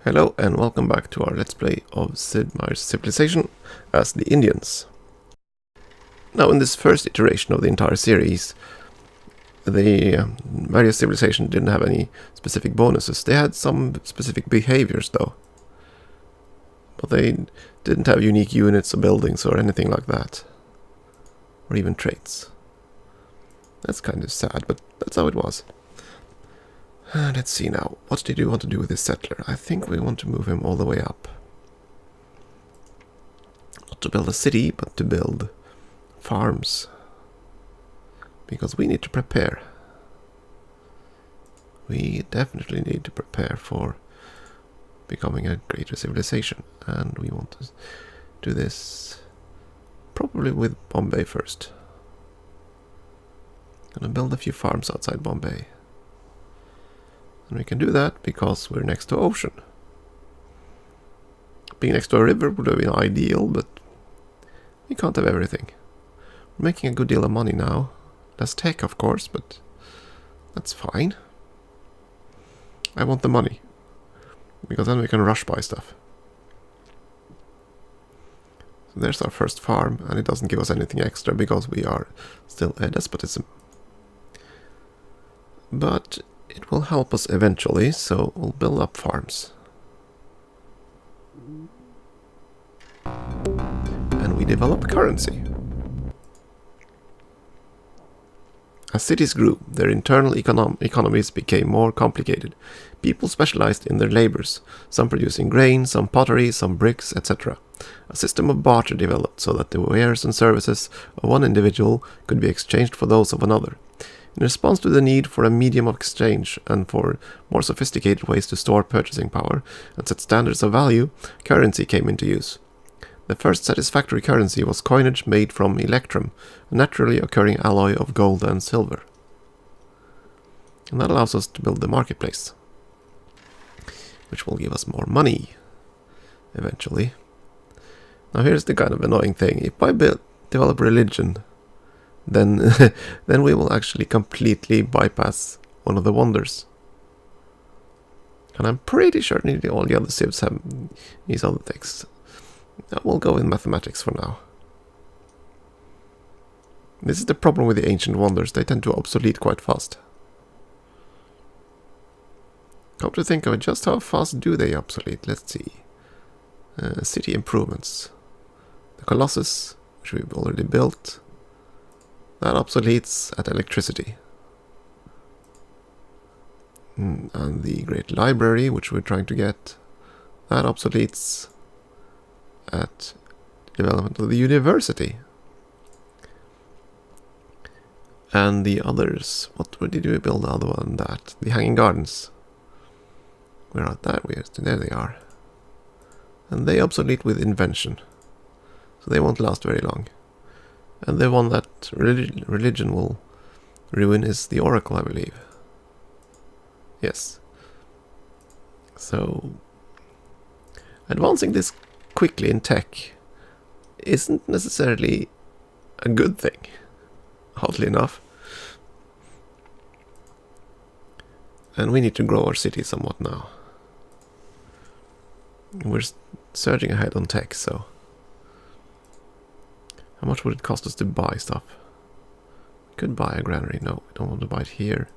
Hello and welcome back to our Let's Play of Sid Meier's Civilization as the Indians. Now in this first iteration of the entire series, the various civilizations didn't have any specific bonuses. They had some specific behaviors though. But they didn't have unique units or buildings or anything like that. Or even traits. That's kind of sad, but that's how it was. Let's see now. What did we want to do with this settler? I think we want to move him all the way up. Not to build a city, but to build farms. Because we need to prepare. We definitely need to prepare for becoming a greater civilization. And we want to do this probably with Bombay first. Gonna build a few farms outside Bombay. And we can do that because we're next to ocean. Being next to a river would have been ideal, but we can't have everything. We're making a good deal of money now. Less tech, of course, but that's fine. I want the money, because then we can rush buy stuff. So there's our first farm, and it doesn't give us anything extra because we are still a despotism. But it will help us eventually, so we'll build up farms. And we develop currency. As cities grew, their internal economies became more complicated. People specialized in their labors, some producing grain, some pottery, some bricks, etc. A system of barter developed so that the wares and services of one individual could be exchanged for those of another. In response to the need for a medium of exchange and for more sophisticated ways to store purchasing power and set standards of value, currency came into use. The first satisfactory currency was coinage made from electrum, a naturally occurring alloy of gold and silver. And that allows us to build the marketplace, which will give us more money, eventually. Now here's the kind of annoying thing. If I develop religion, then we will actually completely bypass one of the wonders. And I'm pretty sure nearly all the other civs have these other texts. We'll go in mathematics for now. This is the problem with the ancient wonders. They tend to obsolete quite fast. Come to think of it, just how fast do they obsolete? Let's see. City improvements. The Colossus, which we've already built. That obsoletes at electricity. And the Great Library, which we're trying to get, that obsoletes at development of the university. And the others, what did we build the other one than that? The Hanging Gardens. Where are that? There they are. And they obsolete with invention. So they won't last very long. And the one that religion will ruin is the Oracle, I believe. Yes. So, advancing this quickly in tech isn't necessarily a good thing, oddly enough. And we need to grow our city somewhat now. We're surging ahead on tech, so... How much would it cost us to buy stuff? We could buy a granary. No, we don't want to buy it here.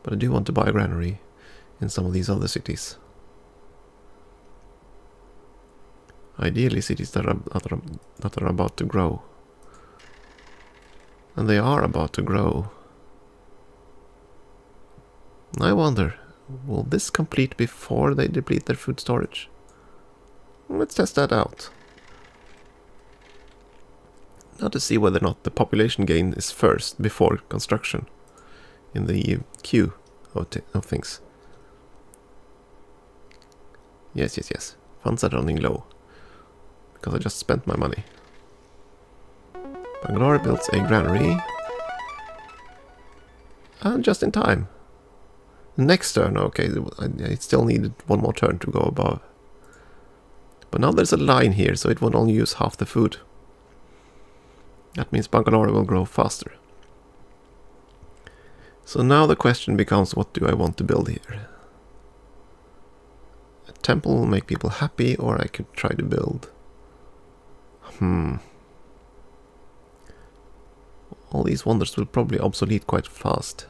But I do want to buy a granary in some of these other cities. Ideally cities that are about to grow. And they are about to grow. I wonder, will this complete before they deplete their food storage? Let's test that out. Now to see whether or not the population gain is first, before construction, in the queue of things. Yes. Funds are running low, because I just spent my money. Bangalore builds a granary. And just in time. Next turn, okay, I still needed one more turn to go above. But now there's a line here, so it won't only use half the food. That means Bangalore will grow faster. So now the question becomes, what do I want to build here? A temple will make people happy, or I could try to build... All these wonders will probably obsolete quite fast.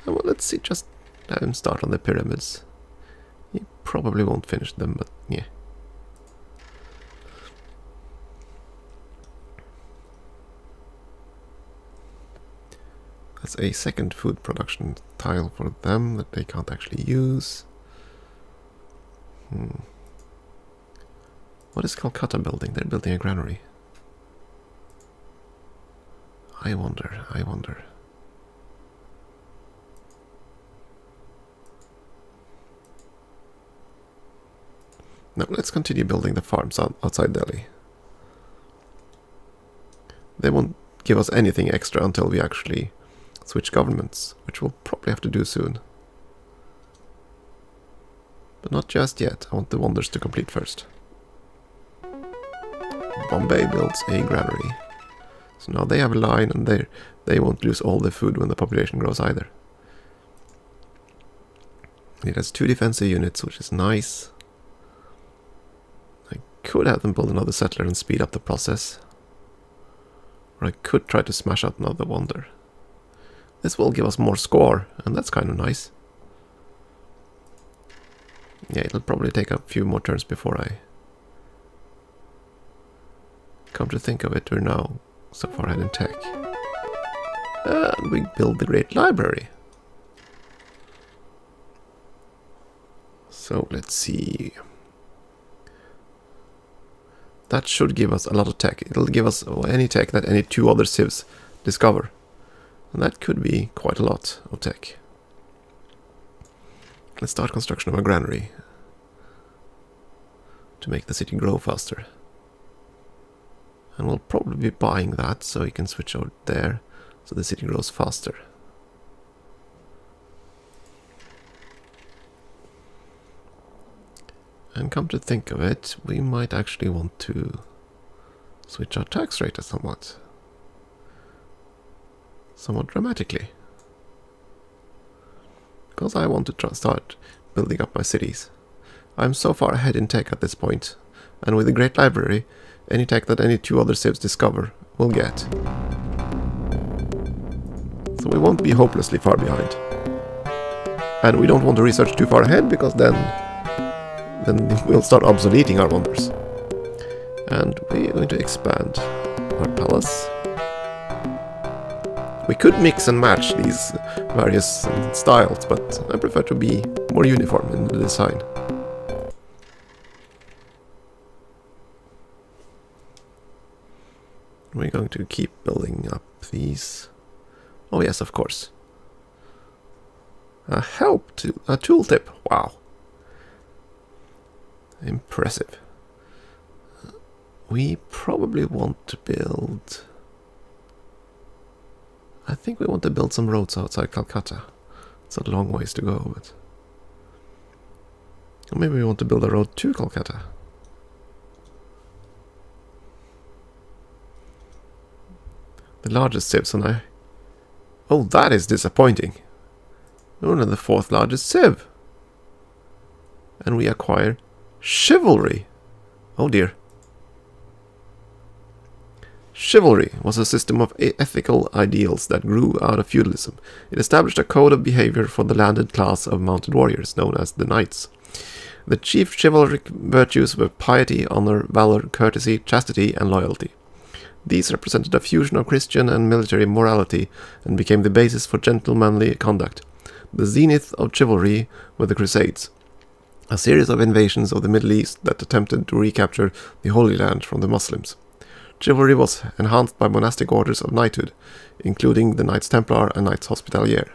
Well, let's see, just have him start on the pyramids. He probably won't finish them, but yeah. That's a second food production tile for them that they can't actually use. What is Calcutta building? They're building a granary. I wonder. Now let's continue building the farms outside Delhi. They won't give us anything extra until we actually switch governments, which we'll probably have to do soon. But not just yet. I want the wonders to complete first. Bombay builds a granary. So now they have a line, and they won't lose all the food when the population grows either. It has 2 defensive units, which is nice. I could have them build another settler and speed up the process. Or I could try to smash out another wonder. This will give us more score, and that's kind of nice. Yeah, it'll probably take a few more turns before I... Come to think of it, we're now so far ahead in tech. And we build the Great Library. So let's see. That should give us a lot of tech. It'll give us any tech that any 2 other civs discover. And that could be quite a lot of tech. Let's start construction of a granary to make the city grow faster. And we'll probably be buying that so we can switch over there so the city grows faster. And come to think of it, we might actually want to switch our tax rate somewhat dramatically. Because I want to start building up my cities. I'm so far ahead in tech at this point, and with the Great Library, any tech that any 2 other civs discover will get. So we won't be hopelessly far behind. And we don't want to research too far ahead, because then we'll start obsoleting our wonders. And we're going to expand our palace. We could mix and match these various styles, but I prefer to be more uniform in the design. We're going to keep building up these. Oh yes, of course. A tooltip. Wow. Impressive. We probably want to build... I think we want to build some roads outside Calcutta. It's a long ways to go, but... Or maybe we want to build a road to Calcutta. The largest civs, and I... Oh, that is disappointing. We're only the 4th largest civ. And we acquire chivalry. Oh dear. Chivalry was a system of ethical ideals that grew out of feudalism. It established a code of behavior for the landed class of mounted warriors, known as the knights. The chief chivalric virtues were piety, honor, valor, courtesy, chastity, and loyalty. These represented a fusion of Christian and military morality and became the basis for gentlemanly conduct. The zenith of chivalry were the Crusades, a series of invasions of the Middle East that attempted to recapture the Holy Land from the Muslims. Chivalry was enhanced by monastic orders of knighthood, including the Knights Templar and Knights Hospitalier.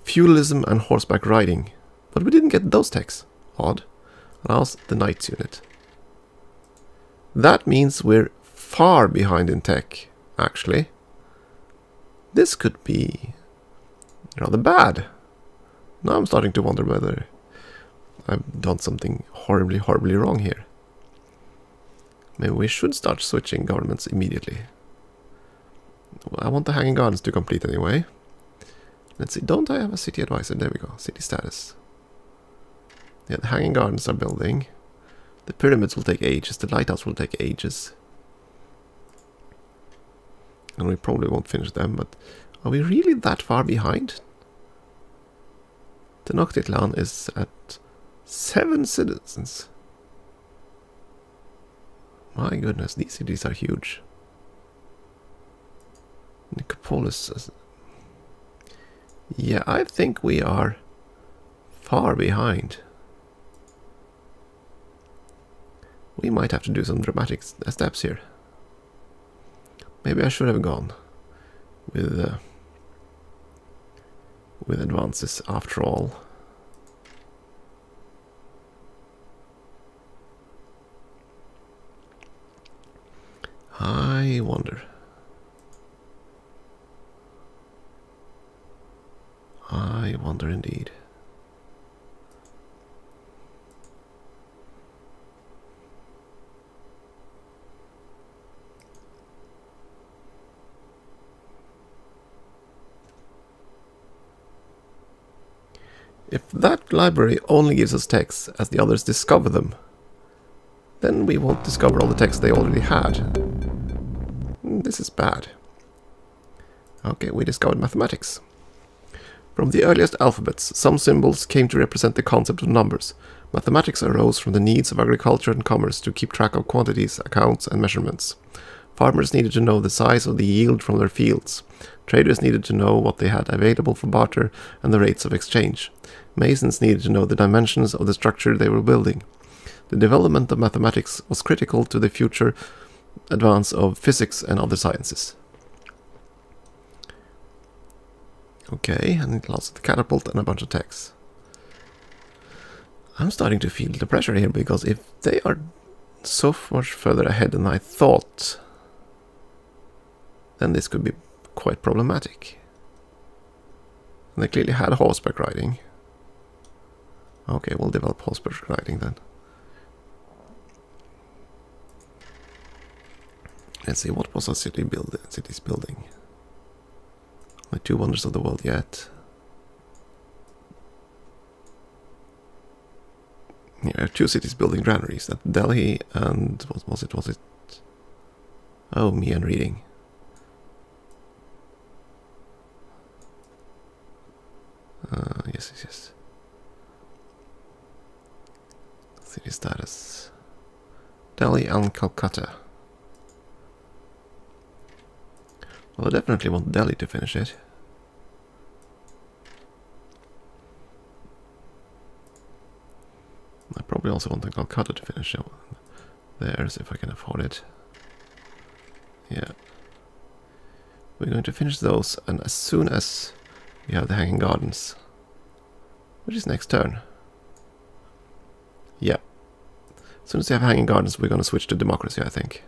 Feudalism and horseback riding. But we didn't get those techs. Odd. Allows the Knights unit. That means we're far behind in tech, actually. This could be rather bad. Now I'm starting to wonder whether I've done something horribly, horribly wrong here. Maybe we should start switching governments immediately. I want the Hanging Gardens to complete anyway. Let's see, don't I have a city advisor? There we go, city status. Yeah, the hanging gardens are building. The pyramids will take ages, the lighthouse will take ages. And we probably won't finish them, but are we really that far behind? Tenochtitlan is at 7 citizens. My goodness, these cities are huge. Nicopolis. Yeah, I think we are far behind. We might have to do some dramatic steps here. Maybe I should have gone with advances after all. I wonder. I wonder indeed. If that library only gives us texts as the others discover them, then we won't discover all the texts they already had. This is bad. Okay, we discovered mathematics. From the earliest alphabets, some symbols came to represent the concept of numbers. Mathematics arose from the needs of agriculture and commerce to keep track of quantities, accounts, and measurements. Farmers needed to know the size of the yield from their fields. Traders needed to know what they had available for barter and the rates of exchange. Masons needed to know the dimensions of the structure they were building. The development of mathematics was critical to the future advance of physics and other sciences. Okay, and it allows the catapult and a bunch of texts. I'm starting to feel the pressure here, because if they are so much further ahead than I thought, then this could be quite problematic. And they clearly had horseback riding. Okay, we'll develop horseback riding then. Let's see, what was our city's building? The 2 wonders of the world yet. Yeah, 2 cities building granaries. That Delhi and what was it? Was it? Oh, me and reading. Yes. City status. Delhi and Calcutta. Well, I definitely want Delhi to finish it. I probably also want Calcutta to finish it. There's if I can afford it. Yeah. We're going to finish those, and as soon as we have the Hanging Gardens, which is next turn. Yeah. As soon as we have Hanging Gardens, we're going to switch to democracy, I think.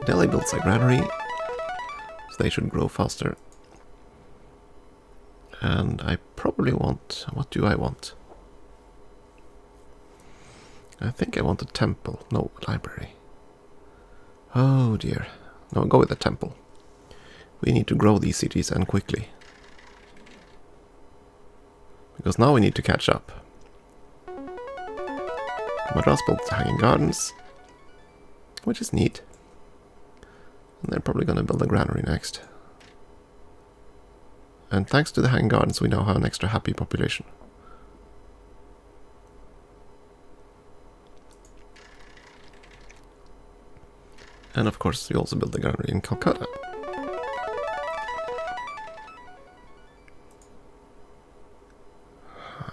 Delhi builds a granary, so they should grow faster. And I probably want... what do I want? I think I want a temple. No, library. Oh dear. No, go with the temple. We need to grow these cities, and quickly. Because now we need to catch up. Madras built Hanging Gardens, which is neat. And they're probably going to build a granary next. And thanks to the Hanging Gardens, we now have an extra happy population. And of course, we also build the granary in Calcutta.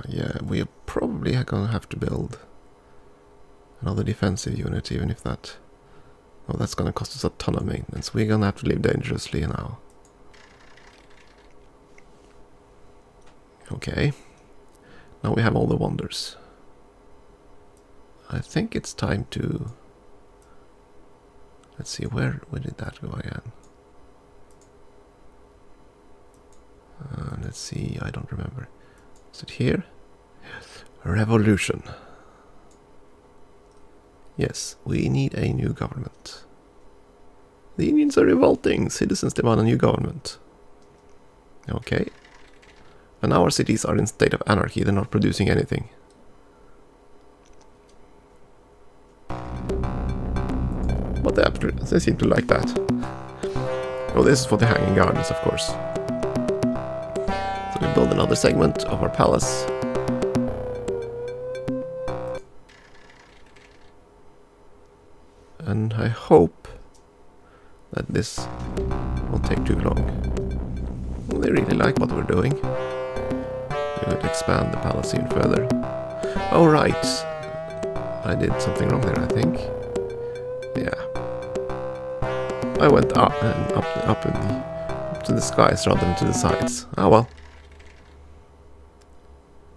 Yeah, we are probably going to have to build another defensive unit, even if that... oh, that's going to cost us a ton of maintenance. We're going to have to live dangerously now. Okay. Now we have all the wonders. I think it's time to... let's see, where did that go again? Let's see, I don't remember. Is it here? Revolution. Yes, we need a new government. The unions are revolting. Citizens demand a new government. Okay. And our cities are in state of anarchy. They're not producing anything. But they seem to like that. Oh, this is for the hanging gardens, of course. So we build another segment of our palace. And I hope that this won't take too long. Well, they really like what we're doing. We're going to expand the palace even further. Oh, right. I did something wrong there, I think. Yeah. I went up and up to the skies rather than to the sides. Ah, well.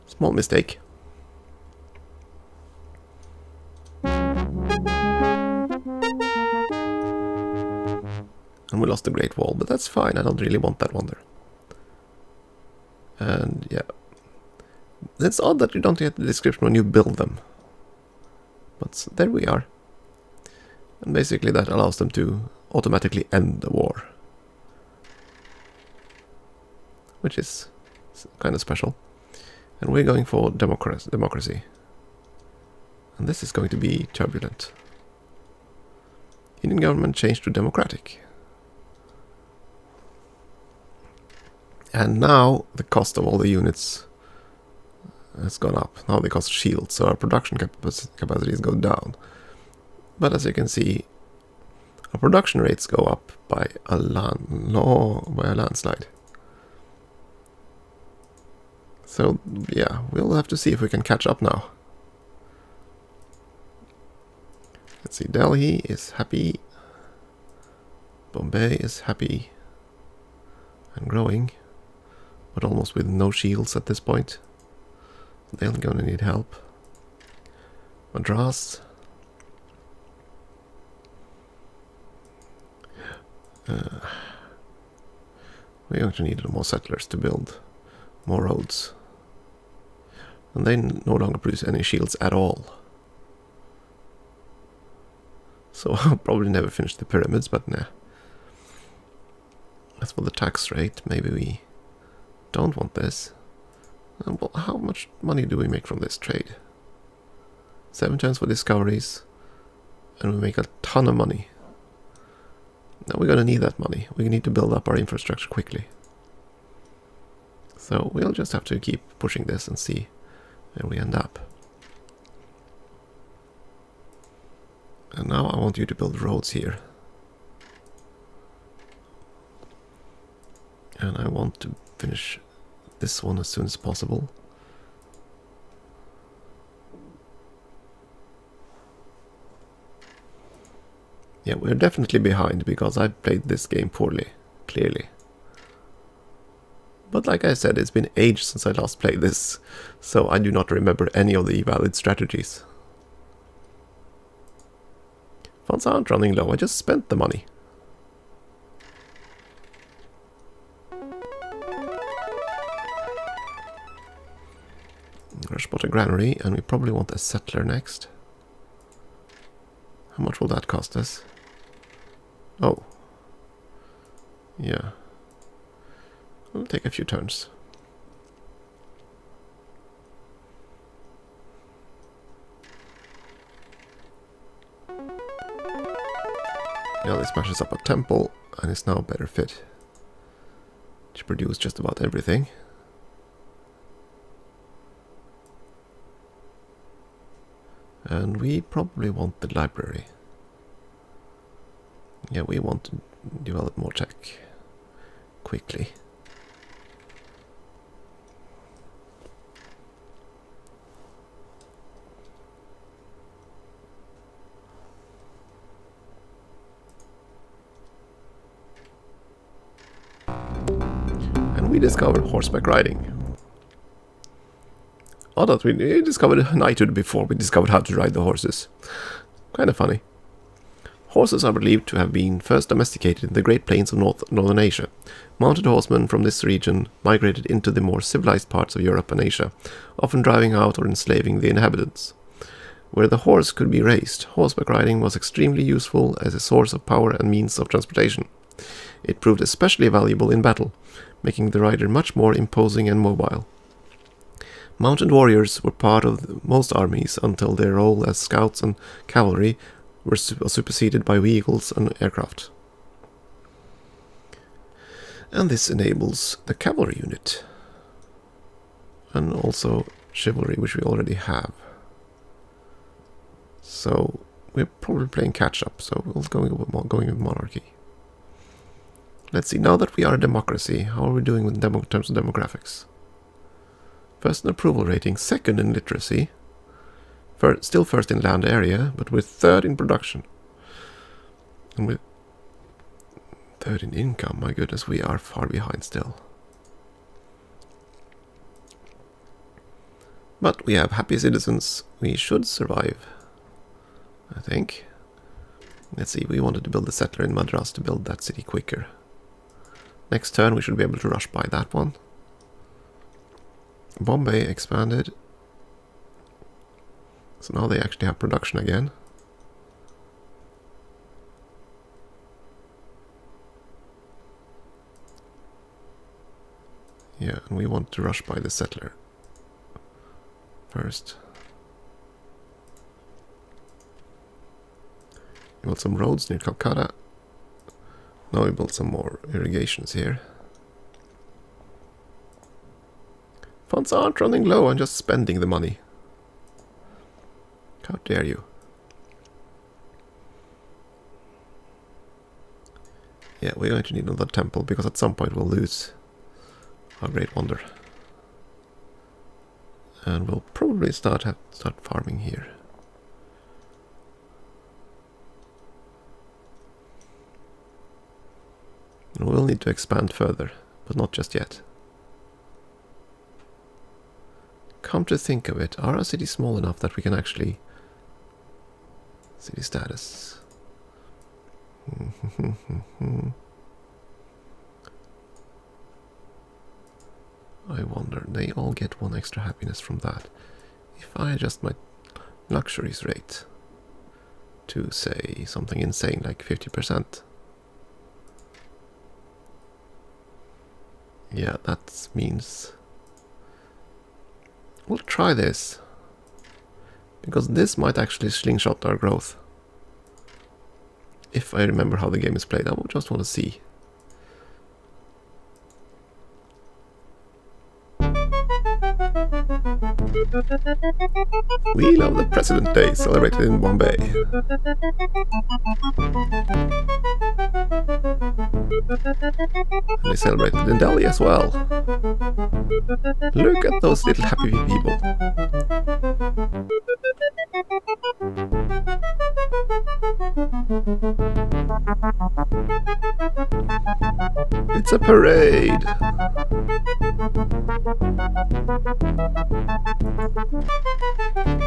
Small mistake. And we lost the Great Wall, but that's fine. I don't really want that wonder. And yeah. It's odd that you don't get the description when you build them. But there we are. And basically that allows them to automatically end the war. Which is kind of special. And we're going for democracy. And this is going to be turbulent. Indian government changed to democratic. And now the cost of all the units has gone up. Now they cost shields, so our production capacities go down. But as you can see, our production rates go up by a landslide. So yeah, we'll have to see if we can catch up now. Let's see, Delhi is happy. Bombay is happy and growing, but almost with no shields at this point. They're gonna need help. Madras. We're going to need more settlers to build more roads. And they no longer produce any shields at all. So I'll probably never finish the pyramids, but nah. As for the tax rate, maybe we don't want this. Well, how much money do we make from this trade? 7 turns for discoveries, and we make a ton of money. Now we're gonna need that money. We need to build up our infrastructure quickly. So we'll just have to keep pushing this and see where we end up. And now I want you to build roads here. And I want to finish this one as soon as possible. Yeah, we're definitely behind because I played this game poorly, clearly. But like I said, it's been ages since I last played this, so I do not remember any of the valid strategies. Funds aren't running low, I just spent the money. Rush bought a granary, and we probably want a settler next. How much will that cost us? Oh. Yeah. It'll take a few turns. Now this smashes up a temple, and it's now a better fit to produce just about everything. And we probably want the library. Yeah, we want to develop more tech quickly. And we discovered horseback riding. Oh, that we discovered knighthood before we discovered how to ride the horses. Kind of funny. Horses are believed to have been first domesticated in the Great Plains of Northern Asia. Mounted horsemen from this region migrated into the more civilized parts of Europe and Asia, often driving out or enslaving the inhabitants. where the horse could be raised. Horseback riding was extremely useful as a source of power and means of transportation. It proved especially valuable in battle, making the rider much more imposing and mobile. Mounted warriors were part of most armies until their role as scouts and cavalry were superseded by vehicles and aircraft. And this enables the cavalry unit. And also chivalry, which we already have. So we're probably playing catch-up, so we'll going with monarchy. Let's see, now that we are a democracy, how are we doing in terms of demographics? First in approval rating, second in literacy, still first in land area, but we're third in production. And with third in income, my goodness, we are far behind still. But we have happy citizens, we should survive, I think. Let's see, we wanted to build a settler in Madras to build that city quicker. Next turn we should be able to rush by that one. Bombay expanded. So now they actually have production again. Yeah, and we want to rush by the settler first. We built some roads near Calcutta. Now we built some more irrigations here. Funds aren't running low, I'm just spending the money. How dare you? Yeah, we're going to need another temple, because at some point we'll lose our Great Wonder. And we'll probably start farming here. And we'll need to expand further, but not just yet. Come to think of it, are our cities small enough that we can actually... City status. I wonder, they all get 1 extra happiness from that. If I adjust my luxuries rate to, say, something insane like 50%. Yeah, that means... We'll try this. Because this might actually slingshot our growth. If I remember how the game is played, I would just want to see. Wheel of the President Day, celebrated in Bombay. And they celebrated in Delhi as well. Look at those little happy people. It's a parade.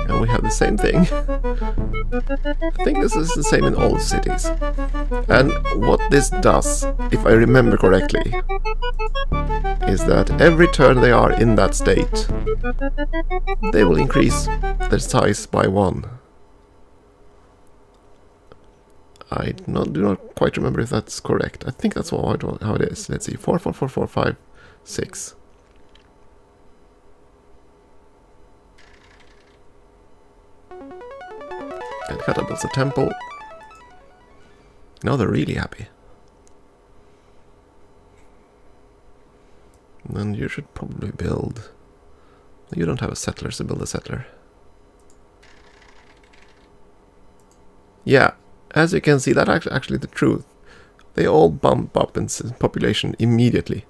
And we have the same thing. I think this is the same in all cities. And what this does, if I remember correctly, is that every turn they are in that state, they will increase their size by 1. I do not quite remember if that's correct. I think that's how it is. Let's see. 4, 4, 4, 4, 5, 6. And Kata builds a temple. Now they're really happy. And then you should probably build... You don't have a settler, so build a settler. Yeah, as you can see, that's actually the truth. They all bump up in population immediately.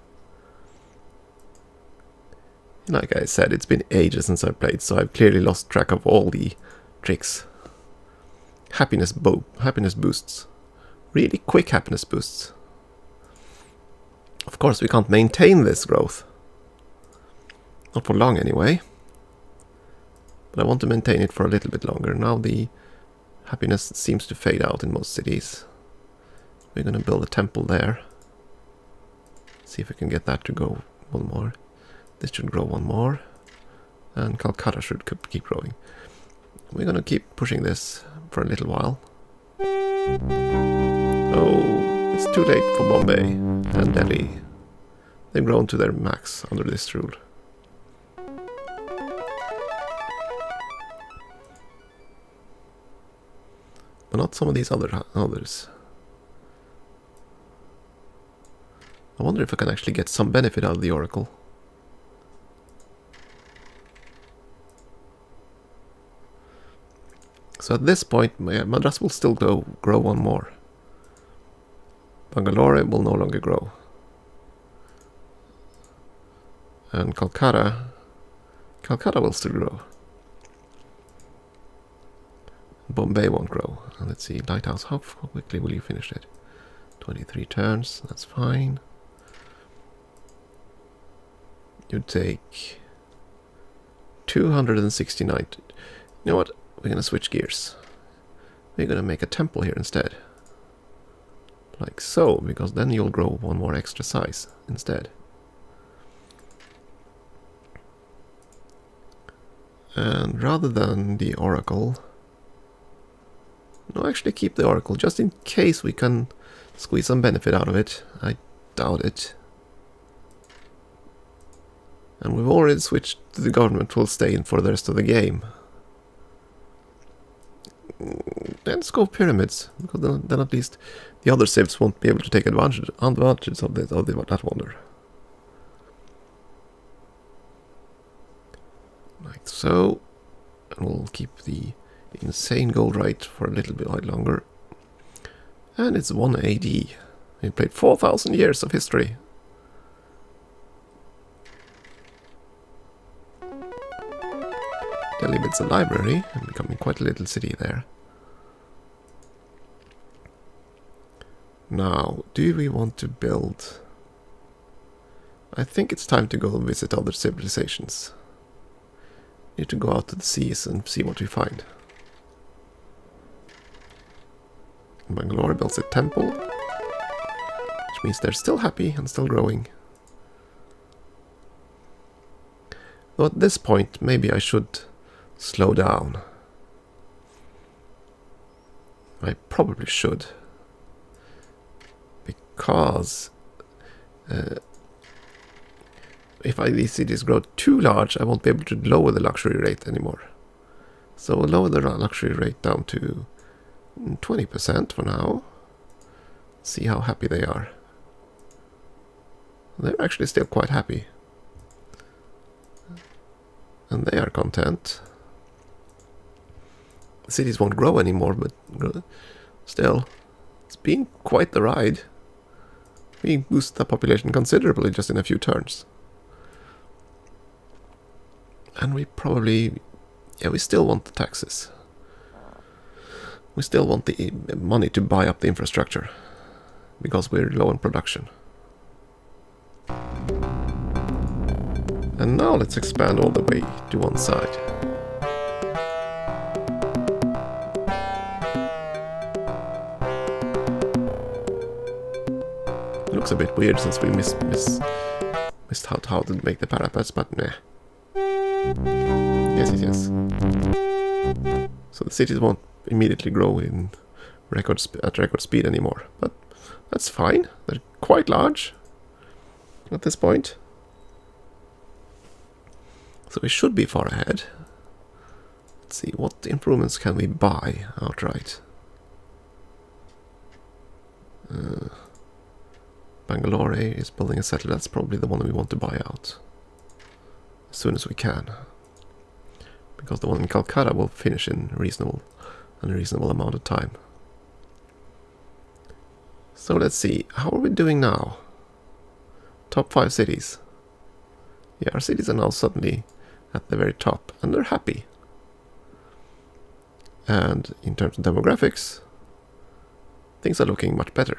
Like I said, it's been ages since I played, so I've clearly lost track of all the tricks. Happiness boosts. Really quick happiness boosts. Of course, we can't maintain this growth. Not for long, anyway. But I want to maintain it for a little bit longer. Now the happiness seems to fade out in most cities. We're going to build a temple there. See if we can get that to go 1 more. This should grow 1 more. And Calcutta should keep growing. we're gonna keep pushing this for a little while. Oh, it's too late for Bombay and Delhi. They've grown to their max under this rule. But not some of these others. I wonder if I can actually get some benefit out of the Oracle. So at this point, Madras will still grow one more. Bangalore will no longer grow. And Calcutta will still grow. Bombay won't grow. And let's see, Lighthouse, how quickly will you finish it? 23 turns, that's fine. You take 269. You know what? We're gonna switch gears. We're gonna make a temple here instead. Like so, because then you'll grow one more extra size instead. And rather than the Oracle... No, actually keep the Oracle, just in case we can squeeze some benefit out of it. I doubt it. And we've already switched to the government, will stay in for the rest of the game. Let's go pyramids, because then at least the other civs won't be able to take advantage of that wonder. Like so. And we'll keep the insane gold right for a little bit longer. And it's 1 AD. We played 4,000 years of history. Delhi builds a library and becoming quite a little city there. Now, do we want to build... I think it's time to go visit other civilizations. Need to go out to the seas and see what we find. Bangalore builds a temple, which means they're still happy and still growing. Though at this point, maybe I should slow down. I probably should. Because if these cities grow too large, I won't be able to lower the luxury rate anymore. So we'll lower the luxury rate down to 20% for now. See how happy they are. They're actually still quite happy. And they are content. The cities won't grow anymore, but still, it's been quite the ride. We boosted the population considerably just in a few turns. And we probably... yeah, we still want the taxes. We still want the money to buy up the infrastructure. Because we're low on production. And now let's expand all the way to one side. It looks a bit weird since we missed how to make the parapets, but meh. Yes. So the cities won't immediately grow in at record speed anymore, but that's fine. They're quite large at this point. So we should be far ahead. Let's see, what improvements can we buy outright? Bangalore is building a settler. That's probably the one we want to buy out as soon as we can. Because the one in Calcutta will finish in a reasonable amount of time. So let's see, how are we doing now? Top 5 cities. Yeah, our cities are now suddenly at the very top, and they're happy. And in terms of demographics, things are looking much better.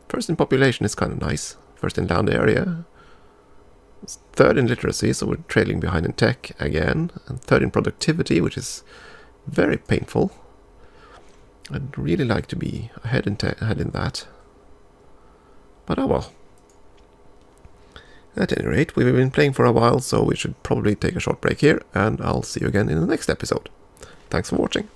First in population is kind of nice. First in land area. Third in literacy, so we're trailing behind in tech again. And third in productivity, which is very painful. I'd really like to be ahead in that. But oh well. At any rate, we've been playing for a while, so we should probably take a short break here, and I'll see you again in the next episode. Thanks for watching.